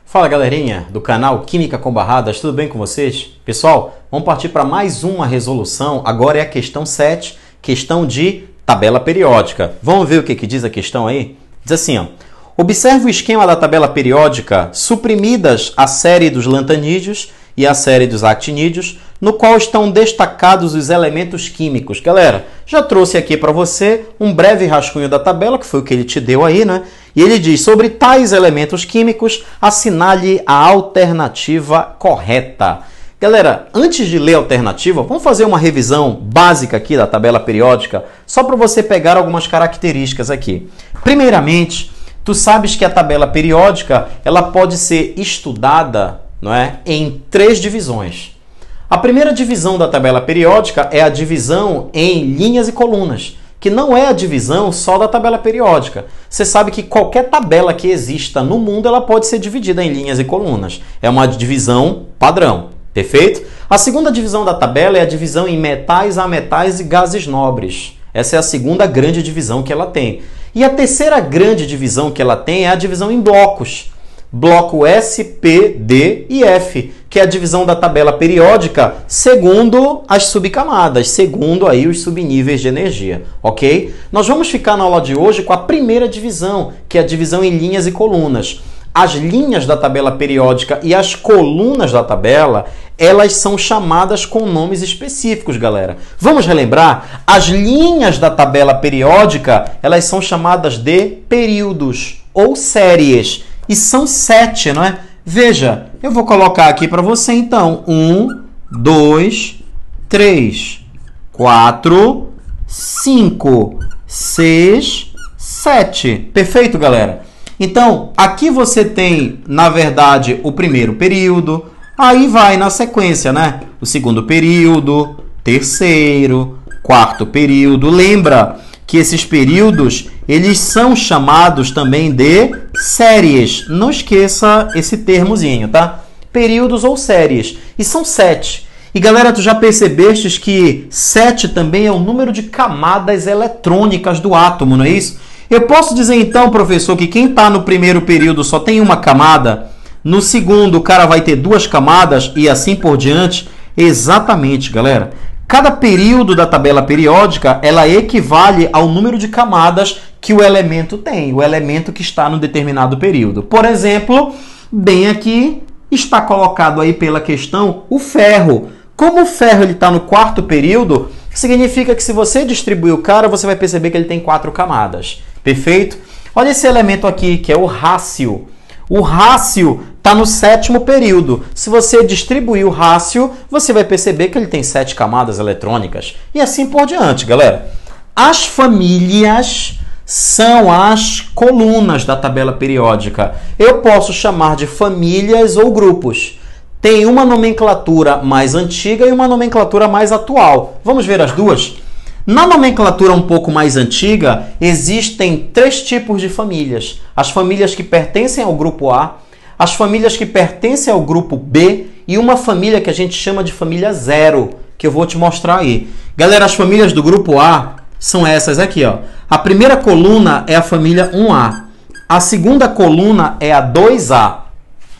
Fala galerinha do canal Química com Barradas, tudo bem com vocês? Pessoal, vamos partir para mais uma resolução, agora é a questão 7, questão de tabela periódica. Vamos ver o que diz a questão aí? Diz assim, ó, observe o esquema da tabela periódica suprimidas a série dos lantanídeos e a série dos actinídeos, no qual estão destacados os elementos químicos. Galera, já trouxe aqui para você um breve rascunho da tabela, que foi o que ele te deu aí, né? E ele diz, sobre tais elementos químicos, assinale a alternativa correta. Galera, antes de ler a alternativa, vamos fazer uma revisão básica aqui da tabela periódica, só para você pegar algumas características aqui. Primeiramente, tu sabes que a tabela periódica ela pode ser estudada, não é, em 3 divisões. A primeira divisão da tabela periódica é a divisão em linhas e colunas, que não é a divisão só da tabela periódica. Você sabe que qualquer tabela que exista no mundo ela pode ser dividida em linhas e colunas. É uma divisão padrão, perfeito? A segunda divisão da tabela é a divisão em metais, ametais e gases nobres. Essa é a segunda grande divisão que ela tem. E a terceira grande divisão que ela tem é a divisão em blocos. Bloco S, P, D e F, que é a divisão da tabela periódica segundo as subcamadas, segundo aí os subníveis de energia, ok? Nós vamos ficar na aula de hoje com a primeira divisão, que é a divisão em linhas e colunas. As linhas da tabela periódica e as colunas da tabela, elas são chamadas com nomes específicos, galera. Vamos relembrar? As linhas da tabela periódica, elas são chamadas de períodos ou séries. E são 7, não é? Veja, eu vou colocar aqui para você, então. 1, 2, 3, 4, 5, 6, 7. Perfeito, galera? Então, aqui você tem, na verdade, o primeiro período. Aí vai na sequência, né? O segundo período, terceiro, quarto período. Lembra que esses períodos, eles são chamados também de séries. Não esqueça esse termozinho, tá? Períodos ou séries. E são 7. E galera, tu já percebestes que 7 também é o número de camadas eletrônicas do átomo, não é isso? Eu posso dizer então, professor, que quem está no primeiro período só tem uma camada, no segundo o cara vai ter 2 camadas e assim por diante? Exatamente, galera. Cada período da tabela periódica, ela equivale ao número de camadas que o elemento tem, o elemento que está no determinado período. Por exemplo, bem aqui está colocado aí pela questão o ferro. Como o ferro está no quarto período, significa que se você distribuir o cara, você vai perceber que ele tem 4 camadas. Perfeito? Olha esse elemento aqui, que é o rácio. O rácio está no 7º período. Se você distribuir o rácio, você vai perceber que ele tem 7 camadas eletrônicas. E assim por diante, galera. As famílias são as colunas da tabela periódica. Eu posso chamar de famílias ou grupos. Tem uma nomenclatura mais antiga e uma nomenclatura mais atual. Vamos ver as duas? Na nomenclatura um pouco mais antiga, existem 3 tipos de famílias. As famílias que pertencem ao grupo A, as famílias que pertencem ao grupo B e uma família que a gente chama de família 0, que eu vou te mostrar aí. Galera, as famílias do grupo A são essas aqui, ó. A primeira coluna é a família 1A. A segunda coluna é a 2A.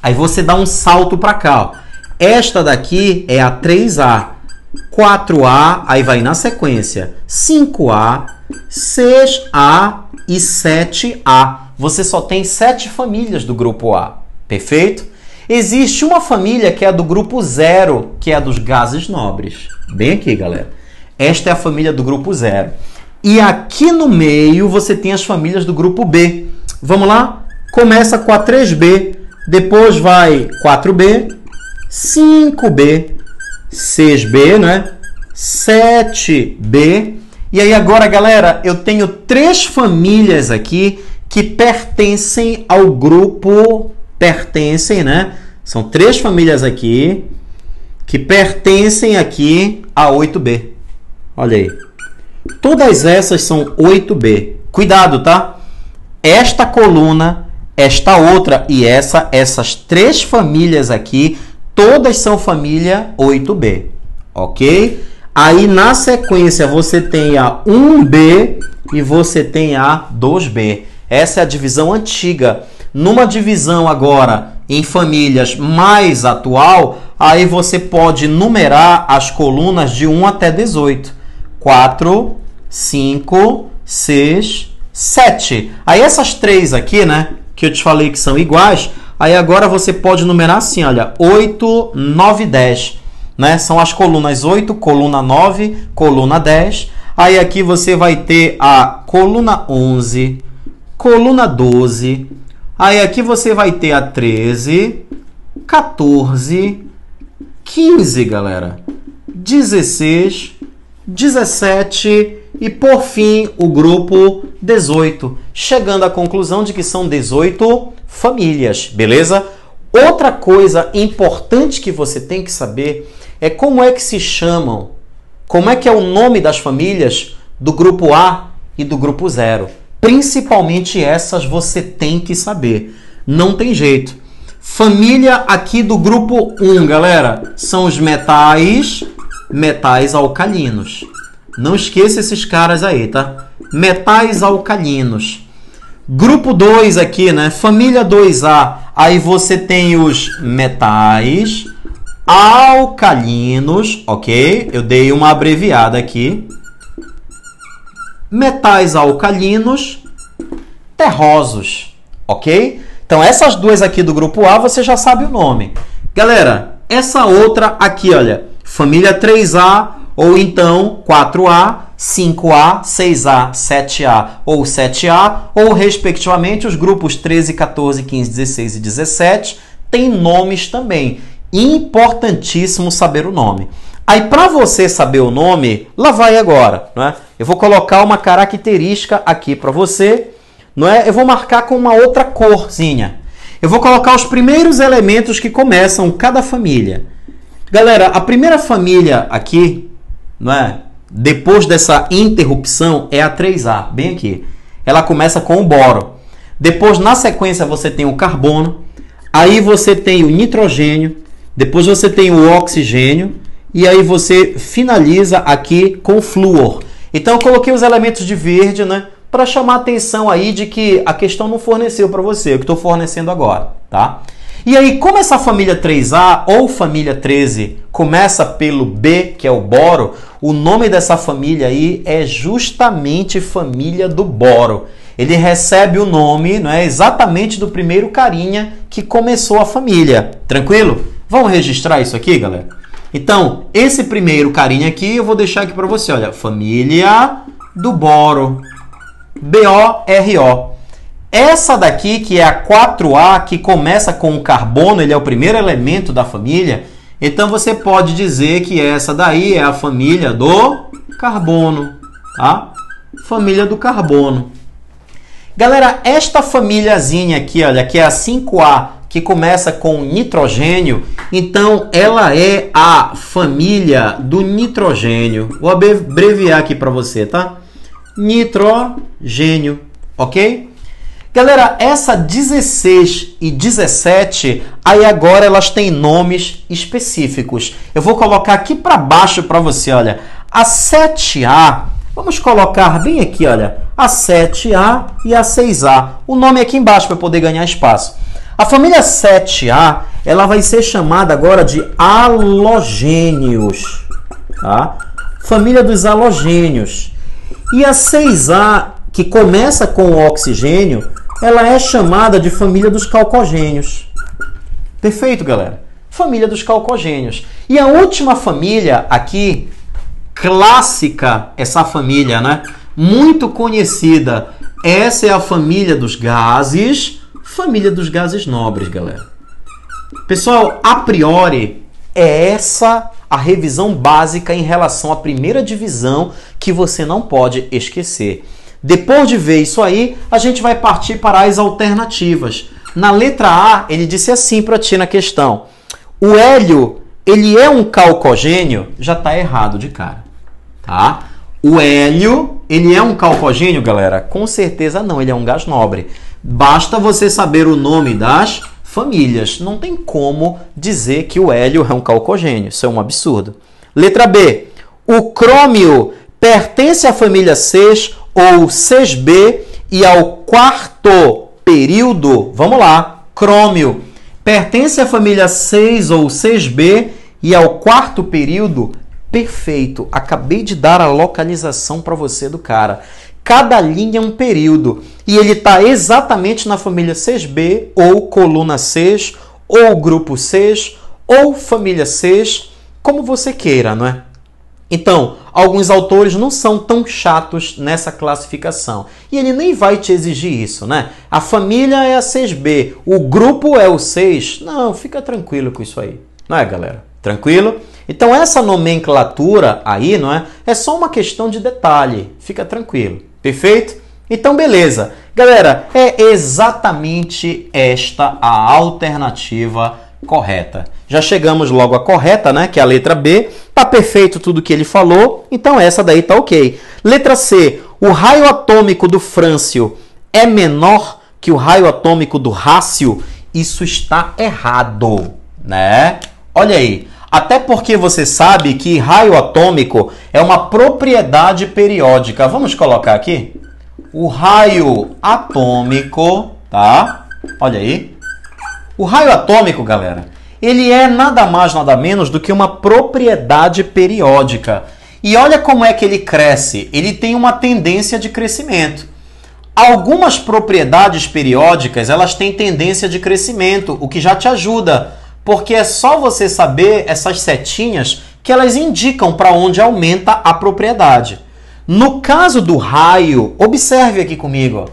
Aí você dá um salto para cá, ó. Esta daqui é a 3A. 4A, aí vai na sequência, 5A, 6A e 7A. Você só tem 7 famílias do grupo A, perfeito? Existe uma família que é a do grupo 0, que é a dos gases nobres. Bem aqui, galera. Esta é a família do grupo 0. E aqui no meio você tem as famílias do grupo B. Vamos lá? Começa com a 3B, depois vai 4B, 5B, 6B, né? 7B. E aí agora, galera, eu tenho 3 famílias aqui que pertencem ao grupo... Pertencem, né? São 3 famílias aqui que pertencem aqui a 8B. Olha aí. Todas essas são 8B. Cuidado, tá? Esta coluna, esta outra e essas 3 famílias aqui, todas são família 8B, ok? Aí na sequência você tem a 1B e você tem a 2B. Essa é a divisão antiga. Numa divisão agora em famílias mais atual, aí você pode numerar as colunas de 1 até 18. 4, 5, 6, 7. Aí essas três aqui, né, que eu te falei que são iguais, aí agora você pode numerar assim, olha, 8, 9, 10. Né? São as colunas 8, coluna 9, coluna 10. Aí aqui você vai ter a coluna 11, coluna 12. Aí aqui você vai ter a 13, 14, 15, galera, 16, 17 e, por fim, o grupo 18, chegando à conclusão de que são 18 famílias, beleza? Outra coisa importante que você tem que saber é como é que se chamam, como é que é o nome das famílias do grupo A e do grupo 0. Principalmente essas você tem que saber. Não tem jeito. Família aqui do grupo 1, galera, são os metais alcalinos. Não esqueça esses caras aí, tá? Metais alcalinos. Grupo 2 aqui, né? Família 2A. Aí você tem os metais alcalinos, ok? Eu dei uma abreviada aqui. Metais alcalinos terrosos, ok? Então, essas duas aqui do grupo A, você já sabe o nome. Galera, essa outra aqui, olha, família 3A, ou então 4A, 5A, 6A, 7A ou 7A, ou respectivamente os grupos 13, 14, 15, 16 e 17, tem nomes também. Importantíssimo saber o nome. Aí, para você saber o nome, lá vai agora, não é? Eu vou colocar uma característica aqui para você, não é? Eu vou marcar com uma outra corzinha. Eu vou colocar os primeiros elementos que começam cada família. Galera, a primeira família aqui, não é? Depois dessa interrupção, é a 3A, bem aqui. Ela começa com o boro. Depois, na sequência, você tem o carbono. Aí você tem o nitrogênio. Depois você tem o oxigênio. E aí você finaliza aqui com o flúor. Então, eu coloquei os elementos de verde, né? Para chamar a atenção aí de que a questão não forneceu para você, o que estou fornecendo agora, tá? E aí, como essa família 3A ou família 13 começa pelo B, que é o boro, o nome dessa família aí é justamente família do boro. Ele recebe o nome, não é, exatamente do primeiro carinha que começou a família. Tranquilo? Vamos registrar isso aqui, galera? Então, esse primeiro carinha aqui eu vou deixar aqui para você, olha, família do boro. B-O-R-O. Essa daqui, que é a 4A, que começa com o carbono, ele é o primeiro elemento da família, então você pode dizer que essa daí é a família do carbono, tá? Família do carbono. Galera, esta famíliazinha aqui, olha, que é a 5A, que começa com nitrogênio, então ela é a família do nitrogênio. Vou abreviar aqui para você, tá? Nitrogênio, ok? Galera, essa 16 e 17, aí agora elas têm nomes específicos. Eu vou colocar aqui para baixo para você, olha. A 7A, vamos colocar bem aqui, olha. A 7A e a 6A. O nome aqui embaixo para poder ganhar espaço. A família 7A, ela vai ser chamada agora de halogênios, tá? Família dos halogênios. E a 6A, que começa com o oxigênio, ela é chamada de família dos calcogênios. Perfeito, galera? Família dos calcogênios. E a última família aqui, clássica, essa família, né? Muito conhecida. Essa é a família dos gases, família dos gases nobres, galera. Pessoal, a priori, é essa a revisão básica em relação à primeira divisão que você não pode esquecer. Depois de ver isso aí, a gente vai partir para as alternativas. Na letra A, ele disse assim para ti na questão. O hélio, ele é um calcogênio? Já está errado de cara, tá? O hélio, ele é um calcogênio, galera? Com certeza não, ele é um gás nobre. Basta você saber o nome das famílias. Não tem como dizer que o hélio é um calcogênio. Isso é um absurdo. Letra B. O crômio pertence à família 6 ou 6B e ao quarto período, vamos lá, crômio. pertence à família 6 ou 6B e ao quarto período? Perfeito, acabei de dar a localização para você do cara. Cada linha é um período e ele está exatamente na família 6B ou coluna 6 ou grupo 6 ou família 6, como você queira, não é? Então, alguns autores não são tão chatos nessa classificação. E ele nem vai te exigir isso, né? A família é a 6B, o grupo é o 6. Não, fica tranquilo com isso aí. Não é, galera? Tranquilo? Então, essa nomenclatura aí, não é? É só uma questão de detalhe. Fica tranquilo. Perfeito? Então, beleza. Galera, é exatamente esta a alternativa correta. Já chegamos logo à correta, né? Que é a letra B. Tá perfeito tudo que ele falou, então essa daí tá ok. Letra C. O raio atômico do frâncio é menor que o raio atômico do rácio? Isso está errado, né? Olha aí. Até porque você sabe que raio atômico é uma propriedade periódica. Vamos colocar aqui? O raio atômico, tá? Olha aí. O raio atômico, galera, ele é nada mais, nada menos do que uma propriedade periódica. E olha como é que ele cresce. Ele tem uma tendência de crescimento. Algumas propriedades periódicas, elas têm tendência de crescimento, o que já te ajuda, porque é só você saber essas setinhas que elas indicam para onde aumenta a propriedade. No caso do raio, observe aqui comigo.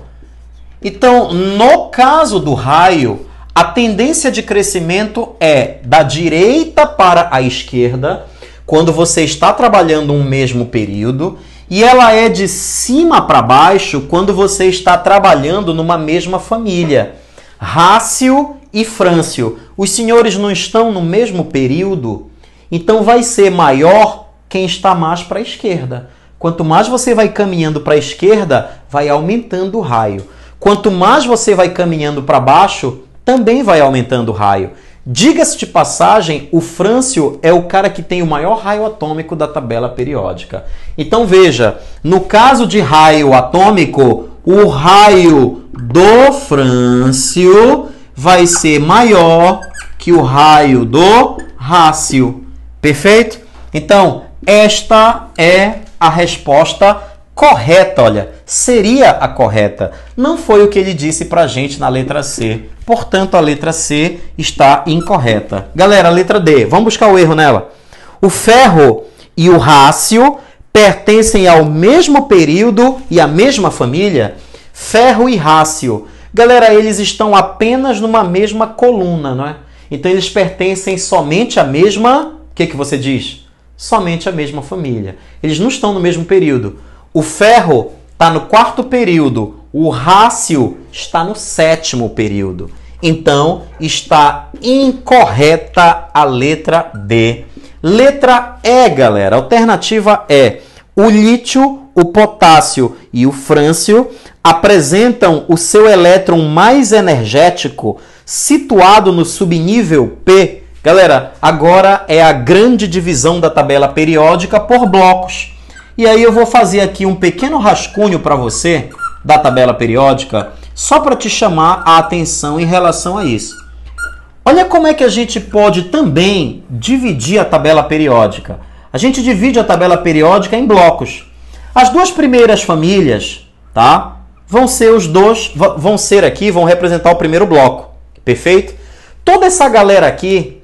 Então, no caso do raio, a tendência de crescimento é da direita para a esquerda, quando você está trabalhando um mesmo período, e ela é de cima para baixo quando você está trabalhando numa mesma família. Rácio e frâncio. Os senhores não estão no mesmo período, então vai ser maior quem está mais para a esquerda. Quanto mais você vai caminhando para a esquerda, vai aumentando o raio. Quanto mais você vai caminhando para baixo, também vai aumentando o raio. Diga-se de passagem, o frâncio é o cara que tem o maior raio atômico da tabela periódica. Então veja, no caso de raio atômico, o raio do frâncio vai ser maior que o raio do rácio. Perfeito? Então, esta é a resposta correta, olha, seria a correta. Não foi o que ele disse pra gente na letra C. Portanto, a letra C está incorreta. Galera, a letra D, vamos buscar o erro nela. O ferro e o rácio pertencem ao mesmo período e à mesma família? Ferro e rácio. Galera, eles estão apenas numa mesma coluna, não é? Então, eles pertencem somente à mesma... O que você diz? Somente à mesma família. Eles não estão no mesmo período. O ferro está no quarto período, o rácio está no sétimo período. Então, está incorreta a letra D. Letra E, galera. Alternativa E. O lítio, o potássio e o frâncio apresentam o seu elétron mais energético situado no subnível P. Galera, agora é a grande divisão da tabela periódica por blocos. E aí eu vou fazer aqui um pequeno rascunho para você da tabela periódica, só para te chamar a atenção em relação a isso. Olha como é que a gente pode também dividir a tabela periódica. A gente divide a tabela periódica em blocos. As duas primeiras famílias, tá? Vão representar o primeiro bloco. Perfeito? Toda essa galera aqui,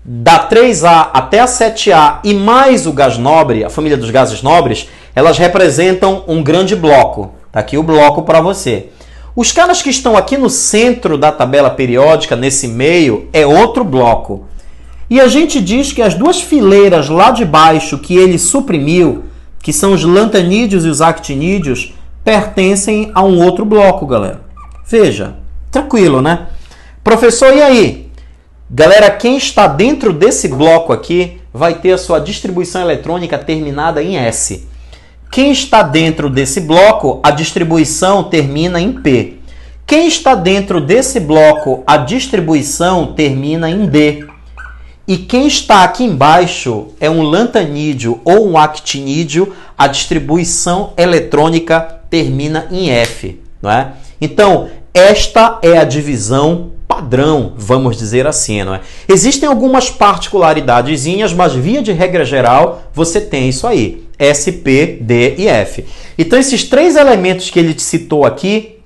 da 3A até a 7A e mais o gás nobre, a família dos gases nobres, elas representam um grande bloco. Tá aqui o bloco para você. Os caras que estão aqui no centro da tabela periódica, nesse meio, é outro bloco. E a gente diz que as duas fileiras lá de baixo que ele suprimiu, que são os lantanídeos e os actinídeos, pertencem a um outro bloco, galera. Veja, tranquilo, né? Professor, e aí? Galera, quem está dentro desse bloco aqui vai ter a sua distribuição eletrônica terminada em S. Quem está dentro desse bloco, a distribuição termina em P. Quem está dentro desse bloco, a distribuição termina em D. E quem está aqui embaixo é um lantanídeo ou um actinídeo, a distribuição eletrônica termina em F. Não é? Então, esta é a divisão padrão, vamos dizer assim, não é? Existem algumas particularidadezinhas, mas via de regra geral, você tem isso aí, S, P, D e F. Então esses três elementos que ele citou aqui,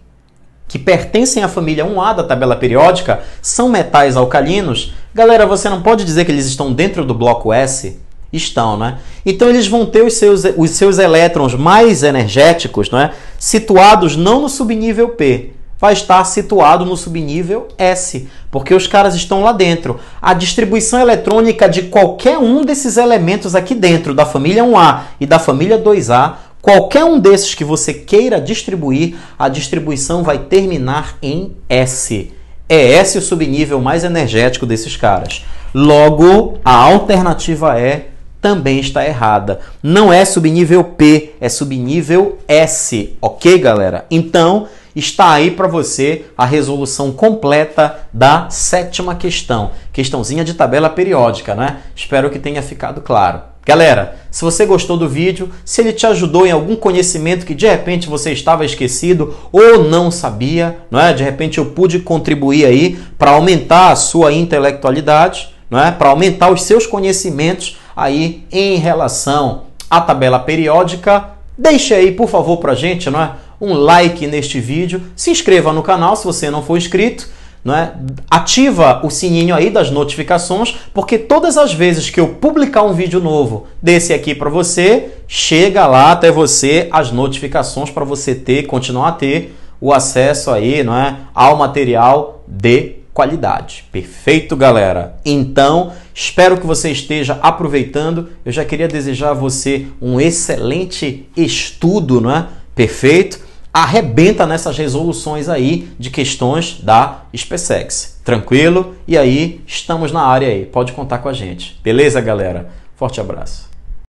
que pertencem à família 1A da tabela periódica, são metais alcalinos. Galera, você não pode dizer que eles estão dentro do bloco S? Estão, né? Então eles vão ter os seus elétrons mais energéticos, não é? Situados não no subnível P, vai estar situado no subnível S, porque os caras estão lá dentro. A distribuição eletrônica de qualquer um desses elementos aqui dentro, da família 1A e da família 2A, qualquer um desses que você queira distribuir, a distribuição vai terminar em S. É S o subnível mais energético desses caras. Logo, a alternativa E também está errada. Não é subnível P, é subnível S, ok, galera? Então, está aí para você a resolução completa da 7ª questão. Questãozinha de tabela periódica, né? Espero que tenha ficado claro. Galera, se você gostou do vídeo, se ele te ajudou em algum conhecimento que de repente você estava esquecido ou não sabia, não é? De repente eu pude contribuir aí para aumentar a sua intelectualidade, não é? Para aumentar os seus conhecimentos aí em relação à tabela periódica, deixe aí, por favor, pra gente, não é? Um like neste vídeo, se inscreva no canal se você não for inscrito, não é? Ativa o sininho aí das notificações, porque todas as vezes que eu publicar um vídeo novo desse aqui para você, chega lá até você as notificações para você continuar a ter o acesso aí, não é? Ao material de qualidade. Perfeito, galera? Então, espero que você esteja aproveitando. Eu já queria desejar a você um excelente estudo, não é? Perfeito? Arrebenta nessas resoluções aí de questões da SpaceX. Tranquilo? E aí, estamos na área aí. Pode contar com a gente. Beleza, galera? Forte abraço.